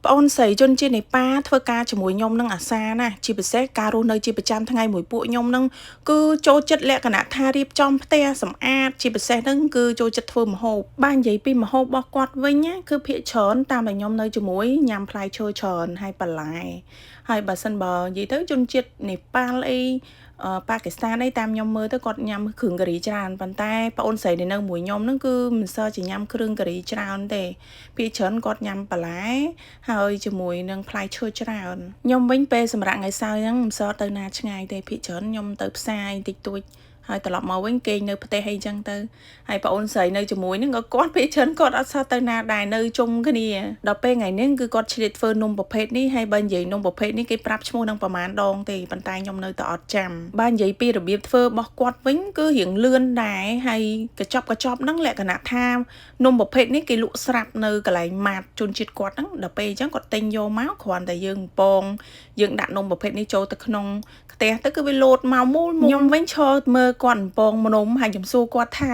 ប្អូនស្រីជនជាតិនេប៉ាល់ធ្វើការជាមួយខ្ញុំនឹងអាសាណាជាពិសេសការរស់នៅជាប្រចាំថ្ងៃមួយពួកខ្ញុំនឹងគឺចូលចិត្តលក្ខណៈថារៀបចំផ្ទះសម្អាតជាពិសេសហ្នឹងគឺចូលចិត្តធ្វើម្ហូបបាននិយាយពីម្ហូបរបស់គាត់វិញណាគឺភាគច្រើនតាមតែខ្ញុំនៅជាមួយញ៉ាំផ្លែឈើច្រើនហើយបន្លែហើយបើសិនបើនិយាយទៅជនជាតិនេប៉ាល់អីប៉ាគីស្ថានអីតាមខ្ញុំមើលទៅគាត់ញ៉ាំគ្រឿងការីច្រើនប៉ុន្តែប្អូនស្រីនៅមួយខ្ញុំហ្នឹងគឺមិនសូវជាញ៉ាំគ្រឿងការីច្រើនទេភាគច្រើនគាត់ញ៉ាំបន្លែហើយជាមួយនឹងផ្លែឈើច្រើនខ្ញុំវិញពេលសម្រាប់ថ្ងៃសៅរ៍ហ្នឹងមិនសូវទៅណាឆ្ងាយទេភាគច្រើនខ្ញុំទៅផ្សារតិចតួចហើយត្រឡប់មកវិញគេងនៅផ្ទះអីចឹងទៅហើយប្អូនស្រីនៅជាមួយនឹងក៏គាត់ពេលច្រើនគាត់អត់សូវទៅណាដែរនៅជុំគ្នាដល់ពេលថ្ងៃនេះគឺគាត់ឆ្លៀតធ្វើនំប្រភេទនេះហើយបើនិយាយនំប្រភេទនេះគេប្រាប់ឈ្មោះនឹងប្រហែលដងទេប៉ុន្តែខ្ញុំនៅតែអត់ចាំបើនិយាយពីរបៀបធ្វើរបស់គាត់វិញគឺរៀងលឿនដែរហើយកញ្ចប់ហ្នឹងលក្ខណៈថានំប្រភេទនេះគេលក់ស្រាប់នៅកន្លែងម៉ាតជនជាតិគាត់ហ្នឹងដល់ពេលអញ្ចឹងគាត់ទិញយកមកគ្រាន់តែយើងពងយើងដាក់នំប្រភេទនេះចូលទៅក្នុងផ្ទះទៅគឺវាលោតមកមូលខ្ញុំវិញឈរមើលគាត់ពងនំហើយខ្ញុំសួរគាត់ថា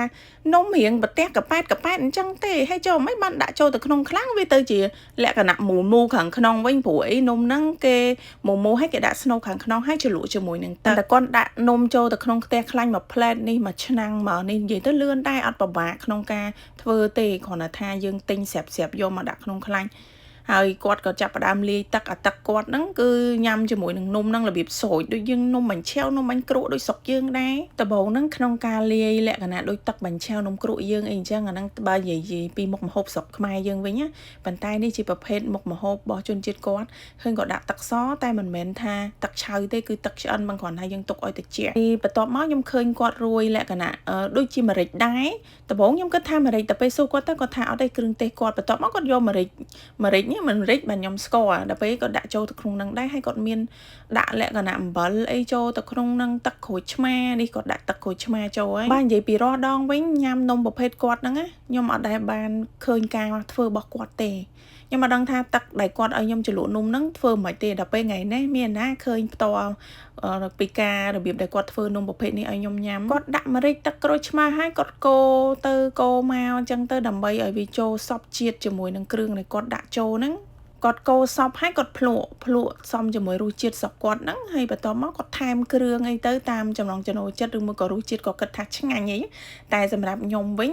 នំរៀងប្រទះកប៉ែតអញ្ចឹងទេហើយចូលមិនបានដាក់ចូលទៅក្នុងខ្លាំងវាទៅជាលក្ខណៈមូលខាងក្នុងវិញព្រោះអីនំហ្នឹងគេមូឲ្យគេដាក់ស្នូលខាងក្នុងហើយជ្រលក់ជាមួយនឹងទឹកតែគាត់ដាក់នំចូលទៅក្នុងខ្ទះខ្លាញ់មួយផ្លែតនេះមួយឆ្នាំងមកនេះនិយាយទៅលឿនដែរអត់ពិបាកក្នុងការធ្វើទេគ្រាន់តែថាយើងទិញស្រាប់យកមកដាក់ក្នុងខ្លាញ់ហើយគាត់ក៏ចាប់ផ្ដើមលាយទឹកអាទឹកគាត់ហ្នឹងគឺញ៉ាំជាមួយនឹងនំហ្នឹងរបៀបស្រូចដូចយើងនំបាញ់ឆែវនំបាញ់គ្រក់ដូចស្រុកយើងដែរដំបូងហ្នឹងក្នុងការលាយលក្ខណៈដូចទឹកបាញ់ឆែវនំគ្រក់យើងអីអញ្ចឹងអាហ្នឹងបើនិយាយពីមុខម្ហូបស្រុកខ្មែរយើងវិញណាប៉ុន្តែនេះជាប្រភេទមុខម្ហូបរបស់ជនជាតិគាត់ឃើញគាត់ដាក់ទឹកសតែមិនមែនថាទឹកឆៅទេគឺទឹកឆ្អិនមិនគ្រាន់តែយើងទុកឲ្យត្រជាក់ពីបន្ទាប់មកខ្ញុំឃើញគាត់រួយលក្ខណៈដូចជាម្រេចដែរដំបូងខ្ញុំគិតថាម្រេចតែពេលសួរគាត់ទៅគាត់ថាអត់ទេគ្រឿងទេសគាត់បន្ទាប់មកគាត់យកម្រេចនេះមិនម្រេចបាទខ្ញុំស្គាល់ដល់ពេលគាត់ដាក់ចូលទៅក្នុងនឹងដែរហើយគាត់មានដាក់លក្ខណៈអំបិលអីចូលទៅក្នុងនឹងទឹកក្រូចឆ្មានេះគាត់ដាក់ទឹកក្រូចឆ្មាចូលហើយបាទនិយាយពីរាល់ដងវិញញ៉ាំនំប្រភេទគាត់ហ្នឹងណាខ្ញុំអត់ដែលបានឃើញការធ្វើរបស់គាត់ទេខ្ញុំមិនដឹងថាទឹកដែលគាត់ឲ្យខ្ញុំជ្រលក់នំហ្នឹងធ្វើមិនទេដល់ពេលថ្ងៃនេះមានណាឃើញផ្ទាល់ពីការរបៀបដែលគាត់ធ្វើនំប្រភេទនេះឲ្យខ្ញុំញ៉ាំគាត់ដាក់ម្រេចទឹកក្រូចឆ្មាឲ្យគាត់កូរទៅកូរមកអញ្ចឹងទៅដើម្បីឲ្យវាចូលសព្វជាតិជាមួយនឹងគ្រឿងដែលគាត់ដាក់ចូលហ្នឹងគាត់កូរសពហើយគាត់ភ្លក់សំជាមួយរសជាតិស្រុកគាត់ហ្នឹងហើយបន្ទាប់មកគាត់ថែមគ្រឿងអីទៅតាមចំណង់ចំណូលចិត្តឬមួយក៏រសជាតិគាត់គិតថាឆ្ងាញ់អីតែសម្រាប់ខ្ញុំវិញ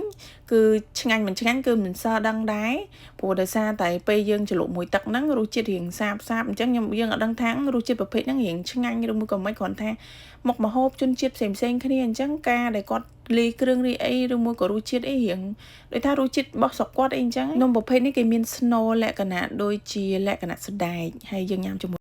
គឺឆ្ងាញ់មិនឆ្ងាញ់គឺមិនសូវដឹងដែរព្រោះដោយសារតែពេលយើងជ្រលក់មួយទឹកហ្នឹងរសជាតិរៀងសាបអញ្ចឹងយើងអត់ដឹងថារសជាតិប្រភេទហ្នឹងរៀងឆ្ងាញ់ឬមួយក៏មិនគ្រាន់ថាមុខម្ហូបជនជាតិផ្សេងគ្នាអញ្ចឹងការដែលគាត់លាយគ្រឿងរីអីឬមួយក៏រសជាតិអីរៀងដូចថារសជាតិរបស់ស្រុកគាត់អីអញ្ចឹងនំប្រភេទនេះគេមានស្នូលលក្ខណៈដូចជាលក្ខណៈសណ្ដែកហើយយើងញ៉ាំជាមួយ